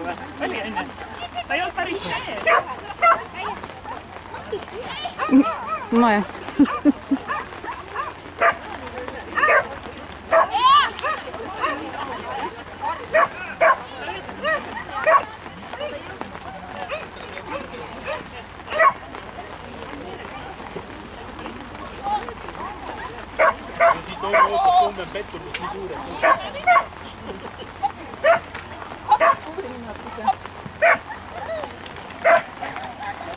või? Oli enne? Ta ei olnud päris see. Nojah. Siis Toome ootab, Toome on pettumus nii suured.